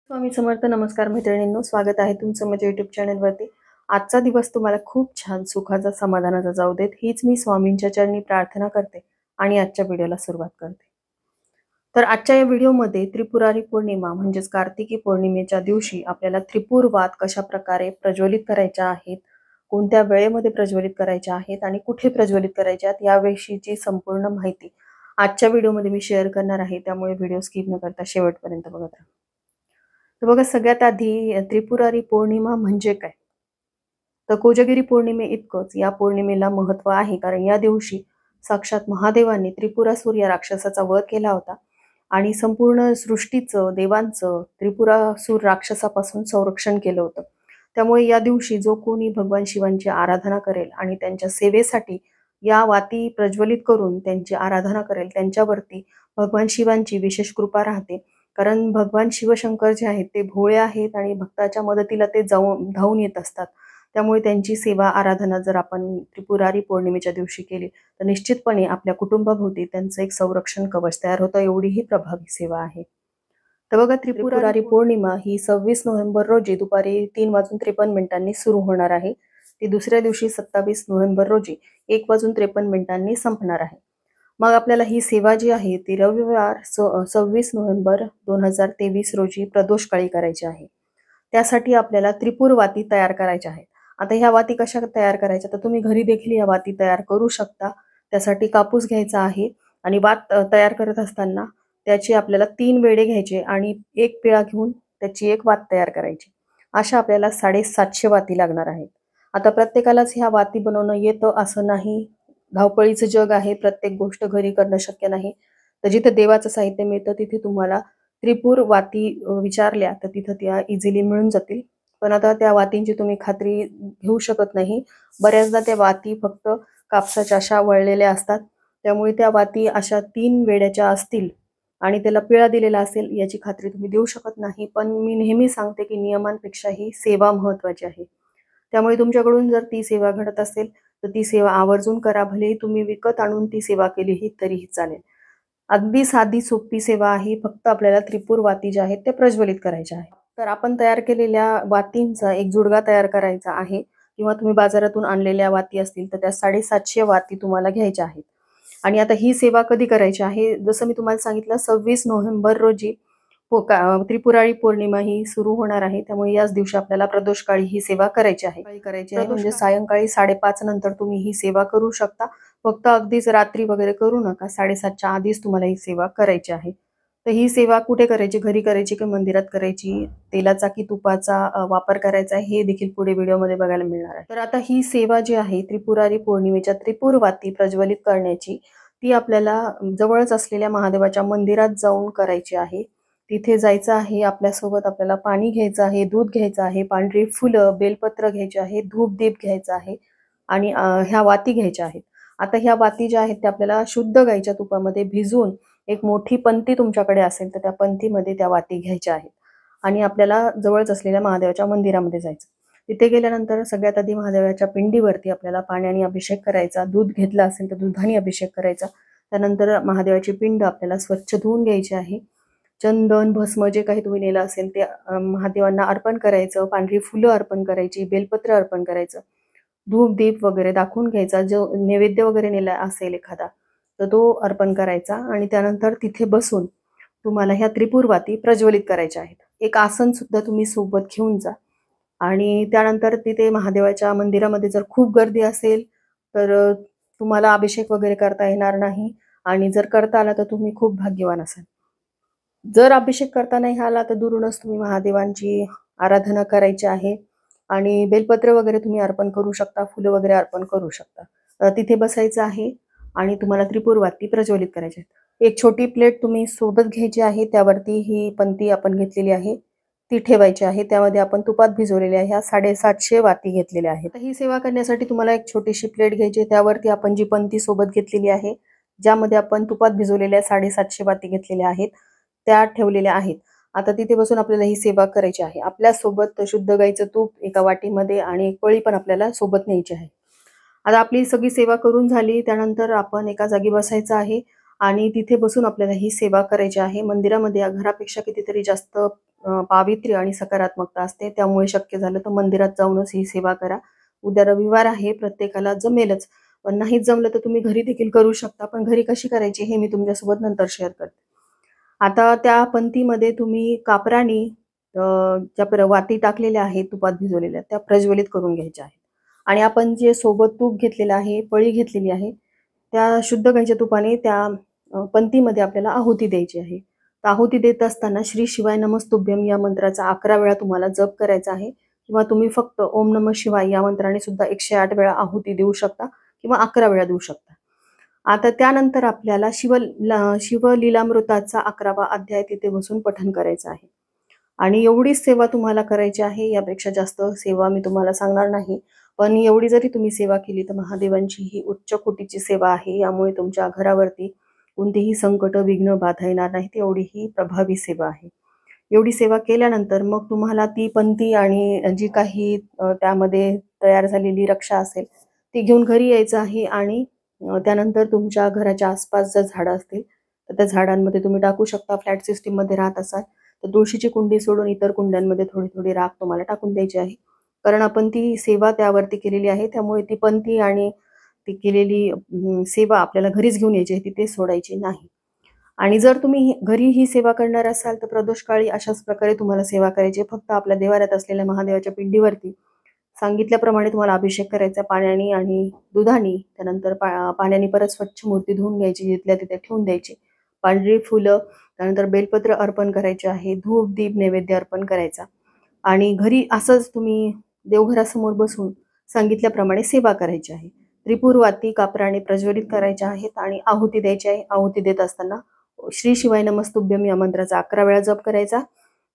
स्वामी समर्थ. नमस्कार मैत्रिणींनो, स्वागत आहे तुमचं माझ्या युट्यूब चॅनलवरती. आजचा दिवस तुम्हाला खूप छान सुखाचा समाधानाचा जाऊ देत, हीच मी स्वामींच्या चरणी प्रार्थना करते आणि आजच्या व्हिडिओला सुरुवात करते. तर आजच्या या व्हिडिओमध्ये त्रिपुरारी पौर्णिमा म्हणजेच कार्तिकी पौर्णिमेच्या दिवशी आपल्याला त्रिपुर वात कशा प्रकारे प्रज्वलित करायच्या आहेत, कोणत्या वेळेमध्ये प्रज्वलित करायच्या आहेत आणि कुठे प्रज्वलित करायच्या आहेत याविषयीची संपूर्ण माहिती आजच्या व्हिडिओमध्ये मी शेअर करणार आहे. त्यामुळे व्हिडिओ स्किप न करता शेवटपर्यंत बघत राहा. तर बघा, सगळ्यात आधी त्रिपुरारी पौर्णिमा म्हणजे काय? तर कोजागिरी पौर्णिमे इतकंच या पौर्णिमेला महत्त्व आहे, कारण या दिवशी साक्षात महादेवांनी त्रिपुरासूर या राक्षसाचा वध केला होता आणि संपूर्ण सृष्टीचं, देवांचं त्रिपुरासूर राक्षसापासून संरक्षण केलं होतं. त्यामुळे या दिवशी जो कोणी भगवान शिवांची आराधना करेल आणि त्यांच्या सेवेसाठी या वाती प्रज्वलित करून त्यांची आराधना करेल, त्यांच्यावरती भगवान शिवांची विशेष कृपा राहते. कारण भगवान शिवशंकर जे आहेत ते भोळे आहेत आणि भक्ताच्या मदतीला ते धावून येत असतात. त्यामुळे त्यांची सेवा आराधना जर आपण त्रिपुरारी पौर्णिमेच्या दिवशी केली तर निश्चितपणे आपल्या कुटुंबाभोवती त्यांचं एक संरक्षण कवच तयार होतं. एवढी ही प्रभावी सेवा आहे. तर बघा, त्रिपुरारी पौर्णिमा ही 26 नोव्हेंबर रोजी दुपारी 3:53 सुरू होणार आहे. ती दुसऱ्या दिवशी 27 नोव्हेंबर रोजी 1:53 संपणार आहे. मग आपल्याला ही सेवा जी आहे ती रविवार 26 नोव्हेंबर 2023 रोजी प्रदोषकाळी करायची आहे. त्यासाठी आपल्याला त्रिपुर वाती तयार करायच्या आहेत. आता ह्या वाती कशा तयार करायच्या, तर तुम्ही घरी देखील या वाती तयार करू शकता. त्यासाठी कापूस घ्यायचा आहे आणि वात तयार करत असताना त्याची आपल्याला 3 वेडे घ्यायचे आणि एक पिळा घेऊन त्याची एक वात तयार करायची. अशा आपल्याला 750 वाती लागणार आहेत. आता प्रत्येकालाच ह्या वाती बनवणं येतं असं नाही. धावपळीचं जग आहे, प्रत्येक गोष्ट घरी करणं शक्य नाही. तर जिथे देवाचं साहित्य मिळतं तिथे तुम्हाला त्रिपुर वाती विचारल्या तर तिथं त्या इझिली मिळून जातील. पण आता त्या वातींची तुम्ही खात्री घेऊ शकत नाही. बऱ्याचदा त्या वाती फक्त कापसाच्या अशा वळलेल्या असतात. त्यामुळे त्या वाती अशा 3 वेड्याच्या असतील आणि त्याला पिळा दिलेला असेल याची खात्री तुम्ही देऊ शकत नाही. पण मी नेहमी सांगते की नियमांपेक्षा ही सेवा महत्त्वाची आहे. त्यामुळे तुमच्याकडून जर ती सेवा घडत असेल तर ती सेवा आवर्जून करा. भलेही तुम्ही विकत आणून ती सेवा केलीही तरीही चालेल. अगदी साधी सोपी सेवा आहे. फक्त आपल्याला त्रिपुर वाती ज्या आहेत त्या प्रज्वलित करायच्या आहेत. तर आपण तयार केलेल्या वातींचा एक जुडगा तयार करायचा आहे किंवा तुम्ही बाजारातून आणलेल्या वाती असतील तर त्या 750 वाती तुम्हाला घ्यायच्या आहेत. आणि आता ही सेवा कधी करायची आहे, जसं मी तुम्हाला सांगितलं 26 नोव्हेंबर रोजी त्रिपुरारी पौर्णिमा ही सुरू होणार आहे. त्यामुळे याच दिवशी आपल्याला प्रदोषकाळी ही सेवा करायची आहे. म्हणजे सायंकाळी 5:30 नंतर तुम्ही ही सेवा करू शकता. फक्त अगदीच रात्री वगैरे करू नका. 7:30च्या आधीच तुम्हाला ही सेवा करायची आहे. तर ही सेवा कुठे करायची, घरी करायची की मंदिरात करायची, तेलाचा की तुपाचा वापर करायचा हे देखील पुढे व्हिडिओमध्ये बघायला मिळणार आहे. तर आता ही सेवा जी आहे त्रिपुरारी पौर्णिमेच्या त्रिपुर वाती प्रज्वलित करण्याची, ती आपल्याला जवळच असलेल्या महादेवाच्या मंदिरात जाऊन करायची आहे. तिथे जायचं आहे. आपल्यासोबत आपल्याला पाणी घ्यायचं आहे, दूध घ्यायचं आहे, पांढरी फुलं, बेलपत्र घ्यायचे आहे, धूप दीप घ्यायचा आहे आणि ह्या वाती घ्यायच्या आहेत. आता ह्या वाती ज्या आहेत त्या आपल्याला शुद्ध गाईच्या तुपामध्ये भिजवून एक मोठी पंती तुमच्याकडे असेल तर त्या पंतीमध्ये त्या वाती घ्यायच्या आहेत आणि आपल्याला जवळच असलेल्या महादेवाच्या मंदिरामध्ये जायचं. तिथे गेल्यानंतर सगळ्यात आधी महादेवाच्या पिंडीवरती आपल्याला पाण्याने अभिषेक करायचा. दूध घेतला असेल तर दुधाने अभिषेक करायचा. त्यानंतर महादेवाची पिंड आपल्याला स्वच्छ धुवून घ्यायची आहे. चंदन, भस्म जे काही तुम्ही नेलं असेल ते महादेवांना अर्पण करायचं. पांढरी फुलं अर्पण करायची, बेलपत्र अर्पण करायचं, धूप दीप वगैरे दाखवून घ्यायचा. जो नैवेद्य वगैरे नेला असेल एखादा तर तो अर्पण करायचा आणि त्यानंतर तिथे बसून तुम्हाला ह्या त्रिपुर वाती प्रज्वलित करायच्या आहेत. एक आसन सुद्धा तुम्ही सोबत घेऊन जा आणि त्यानंतर तिथे महादेवाच्या मंदिरामध्ये जर खूप गर्दी असेल तर तुम्हाला अभिषेक वगैरे करता येणार नाही आणि जर करता आला तर तुम्ही खूप भाग्यवान असाल. जर अभिषेक करता नाही आला तर दुरूनच तुम्ही महादेवांची आराधना करायची आहे आणि बेलपत्र वगैरे तुम्ही अर्पण करू शकता, फुलं वगैरे अर्पण करू शकता. तिथे बसायचं आहे आणि तुम्हाला त्रिपुर वाती प्रज्वलित करायच्या आहेत. एक छोटी प्लेट तुम्ही सोबत घ्यायची आहे. त्यावरती ही पंती आपण घेतलेली आहे ती ठेवायची आहे. त्यामध्ये आपण तुपात भिजवलेल्या ह्या 750 वाती घेतलेल्या आहेत. ही सेवा करण्यासाठी तुम्हाला एक छोटीशी प्लेट घ्यायची. त्यावरती आपण जी पंती सोबत घेतलेली आहे, ज्यामध्ये आपण तुपात भिजवलेल्या 750 वाती घेतलेल्या आहेत त्या ठेवलेल्या आहेत. आता तिथे बसून आपल्याला ही सेवा करायची आहे. आपल्यासोबत शुद्ध गाईचं तूप एका वाटीमध्ये आणि एक पळी पण आपल्याला सोबत न्यायची आहे. आता आपली सगळी सेवा करून झाली. त्यानंतर आपण एका जागी बसायचं आहे आणि तिथे बसून आपल्याला ही सेवा करायची आहे. मंदिरामध्ये घरापेक्षा कितीतरी जास्त पावित्र्य आणि सकारात्मकता असते, त्यामुळे शक्य झालं तर मंदिरात जाऊनच ही सेवा करा. उद्या रविवार आहे, प्रत्येकाला जमेलच. पण नाहीच जमलं तर तुम्ही घरी देखील करू शकता. पण घरी कशी करायची हे मी तुमच्यासोबत नंतर शेअर करते. आता त्या पंथीमध्ये तुम्ही कापराने ज्या वाती टाकलेल्या आहेत तुपात भिजवलेल्या, त्या प्रज्वलित करून घ्यायच्या आहेत. आणि आपण जे सोबत तूप घेतलेलं आहे, पळी घेतलेली आहे, त्या शुद्ध गाईच्या तुपाने त्या पंथीमध्ये आपल्याला आहुती द्यायची आहे. तर आहुती देत असताना श्री शिवाय नमस्तुभ्यम या मंत्राचा 11 वेळा तुम्हाला जप करायचा आहे, किंवा तुम्ही फक्त ओम नमः शिवाय या मंत्राने सुद्धा 108 वेळा आहुती देऊ शकता किंवा 11 वेळा देऊ शकता. आता त्यानंतर आपल्याला शिवलीलामृताचा 11वा अध्याय तिथे बसून पठण करायचं आहे. आणि एवढीच सेवा तुम्हाला करायची आहे, यापेक्षा जास्त सेवा मी तुम्हाला सांगणार नाही. पण एवढी जरी तुम्ही सेवा केली तर महादेवांची ही उच्च कोटीची सेवा आहे. यामुळे तुमच्या घरावरती कोणतेही संकट, विघ्न, बाधा येणार नाहीत. एवढी ही प्रभावी सेवा आहे. एवढी सेवा केल्यानंतर मग तुम्हाला ती पंथी आणि जी काही त्यामध्ये तयार झालेली रक्षा असेल ती घेऊन घरी यायचं आहे. आणि त्यानंतर तुमच्या घराच्या आसपास जर झाडं असतील तर त्या झाडांमध्ये तुम्ही टाकू शकता. फ्लॅट सिस्टीममध्ये राहत असाल तर तुळशीची कुंडी सोडून इतर कुंड्यांमध्ये थोडी थोडी राख तुम्हाला टाकून द्यायची आहे. कारण आपण ती सेवा त्यावरती केलेली आहे, त्यामुळे ती पंथी आणि ती केलेली सेवा आपल्याला घरीच घेऊन यायची आहे, तिथे सोडायची नाही. आणि जर तुम्ही घरी ही सेवा करणार असाल तर प्रदोषकाळी अशाच प्रकारे तुम्हाला सेवा करायची. फक्त आपल्या देवाऱ्यात असलेल्या महादेवाच्या पिंडीवरती सांगितल्याप्रमाणे तुम्हाला अभिषेक करायचा पाण्याने आणि दुधाने. त्यानंतर पाण्याने परत स्वच्छ मूर्ती धुवून घ्यायची, जिथल्या तिथे ठेवून द्यायची. पांढरी फुलं, त्यानंतर बेलपत्र अर्पण करायचे आहे, धूप दीप नैवेद्य अर्पण करायचा. आणि घरी असंच तुम्ही देवघरासमोर बसून सांगितल्याप्रमाणे सेवा करायची आहे. त्रिपुरवाती कापराने प्रज्वलित करायच्या आहेत आणि आहुती द्यायची आहे. आहुती देत असताना श्री शिवाय नमस्तुभ्यम या मंत्राचा 11 वेळा जप करायचा,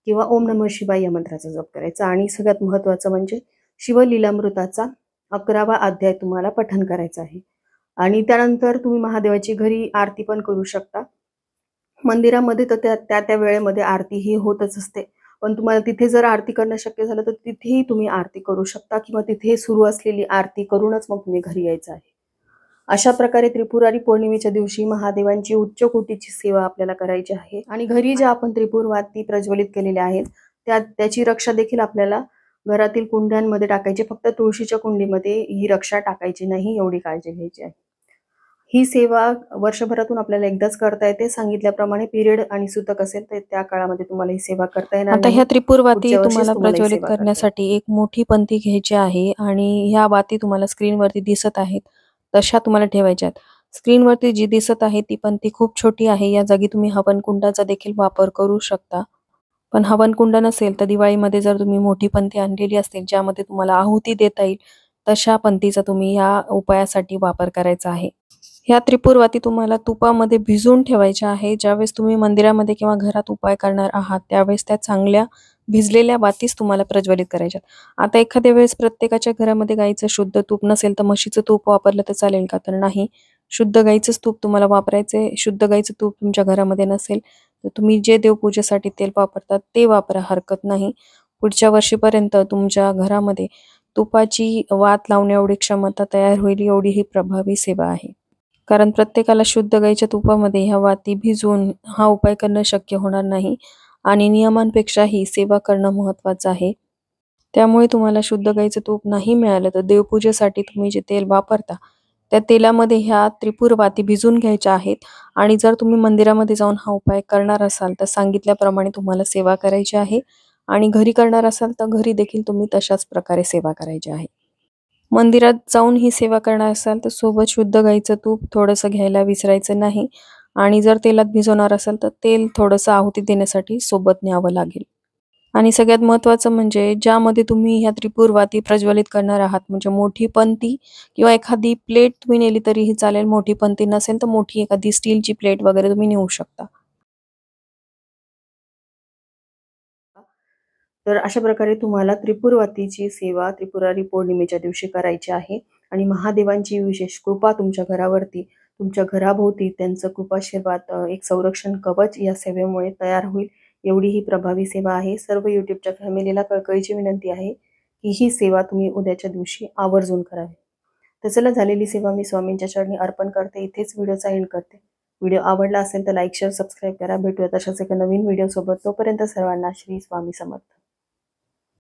किंवा ओम नमः शिवाय या मंत्राचा जप करायचा. आणि सगळ्यात महत्त्वाचं म्हणजे शिवलीलामृताचा 11वा अध्याय तुम्हाला पठण करायचा आहे. आणि त्यानंतर तुम्ही महादेवाची घरी आरती पण करू शकता. मंदिरामध्ये तर त्या त्या वेळेमध्ये आरती ही होतच असते. पण तुम्हाला तिथे जर आरती करणं शक्य झालं तर तिथेही तुम्ही आरती करू शकता, किंवा तिथे सुरू असलेली आरती करूनच मग तुम्ही घरी यायचं आहे. अशा प्रकारे त्रिपुरारी पौर्णिमेच्या दिवशी महादेवांची उच्च कोटीची सेवा आपल्याला करायची आहे. आणि घरी ज्या आपण त्रिपुरवाती प्रज्वलित केलेल्या आहेत त्याची रक्षा देखील आपल्याला घरातील कुंड्यांमध्ये टाकायची. फक्त तुळशीच्या कुंडीमध्ये ही रक्षा टाकायची नाही, एवढी काळजी घ्यायची आहे. ही सेवा वर्षभरातून आपल्याला एकदाच करता येते. सांगितल्याप्रमाणे पिरियड आणि सुतक असेल तर त्या काळामध्ये तुम्हाला ही सेवा करता येणार आता नाही. ह्या त्रिपुरवाती पुढच्या वर्षीच तुम्हाला तुम्हाला ही प्रज्वलित सेवा करता येईल. करण्यासाठी एक मोठी पंथी घ्यायची आहे आणि ह्या वाती तुम्हाला स्क्रीनवरती दिसत आहेत तशा तुम्हाला ठेवायच्या आहेत. स्क्रीनवरती जी दिसत आहे ती पंथी खूप छोटी आहे. या जागी तुम्ही हवनकुंडाचा देखील वापर करू शकता. पण हवनकुंड नसेल तर दिवाळीमध्ये जर तुम्ही मोठी पंथी आणलेली असेल ज्यामध्ये तुम्हाला आहुती देता येईल तशा पंथीचा तुम्ही या उपायासाठी वापर करायचा आहे. ह्या त्रिपुरवाती तुम्हाला तुपामध्ये भिजवून ठेवायच्या आहे. ज्यावेळेस तुम्ही मंदिरामध्ये किंवा घरात उपाय करणार आहात त्यावेळेस त्या चांगल्या भिजलेल्या वातीच तुम्हाला प्रज्वलित करायच्यात. आता एखाद्या वेळेस प्रत्येकाच्या घरामध्ये गाईचं शुद्ध तूप नसेल तर म्हशीचं तूप वापरलं तर चालेल का? तर नाही, शुद्ध गाईचंच तूप तुम्हाला वापरायचे. शुद्ध गाईचं तूप तुमच्या घरामध्ये नसेल तर तुम्ही जे देवपूजेसाठी तेल वापरतात ते वापरा, हरकत नाही. पुढच्या वर्षीपर्यंत तुमच्या घरामध्ये तुपाची वात लावण्या एवढी क्षमता तयार होईल, एवढी ही प्रभावी सेवा आहे. कारण प्रत्येकाला शुद्ध गाईच्या तुपामध्ये ह्या वाती भिजवून हा उपाय करणं शक्य होणार नाही आणि नियमांपेक्षाही सेवा करणं महत्त्वाचं आहे. त्यामुळे तुम्हाला शुद्ध गाईचं तूप नाही मिळालं तर देवपूजेसाठी तुम्ही जे तेल वापरता त्या तेलामध्ये ह्या त्रिपुर वाती भिजून घ्यायच्या आहेत. आणि जर तुम्ही मंदिरामध्ये जाऊन हा उपाय करणार असाल तर सांगितल्याप्रमाणे तुम्हाला सेवा करायची आहे. आणि घरी करणार असाल तर घरी देखील तुम्ही तशाच प्रकारे सेवा करायची आहे. मंदिरात जाऊन ही सेवा करणार असाल तर सोबत शुद्ध गाईचं तूप थोडंसं घ्यायला विसरायचं नाही. आणि जर तेलात भिजवणार असाल तर तेल थोडंसं आहुती देण्यासाठी सोबत न्यावं लागेल. आणि सगळ्यात महत्त्वाचं म्हणजे ज्यामध्ये तुम्ही ह्या त्रिपुरवाती प्रज्वलित करणार आहात म्हणजे मोठी पंथी किंवा एखादी प्लेट तुम्ही नेली तरीही चालेल. मोठी पंथी नसेल तर मोठी एखादी स्टीलची प्लेट वगैरे तुम्ही नेऊ शकता. तर अशा प्रकारे तुम्हाला त्रिपुरवातीची सेवा त्रिपुरारी पौर्णिमेच्या दिवशी करायची आहे. आणि महादेवांची विशेष कृपा तुमच्या घरावरती, तुमच्या घराभोवती त्यांचं कृपाशीर्वाद, एक संरक्षण कवच या सेवेमुळे तयार होईल. एवढी ही प्रभावी सेवा आहे. सर्व यूट्यूबच्या फॅमिलीला कळकळीची विनंती आहे की ही सेवा तुम्ही उद्याच्या दिवशी आवर्जून करावी. तर चला, झालेली सेवा मी स्वामींच्या चरणी अर्पण करते. इथेच व्हिडिओचा एंड करते. व्हिडिओ आवडला असेल तर लाईक शेअर सबस्क्राईब करा. भेटूया तशाच एका नवीन व्हिडिओ सोबत. तोपर्यंत सर्वांना श्री स्वामी समर्थ.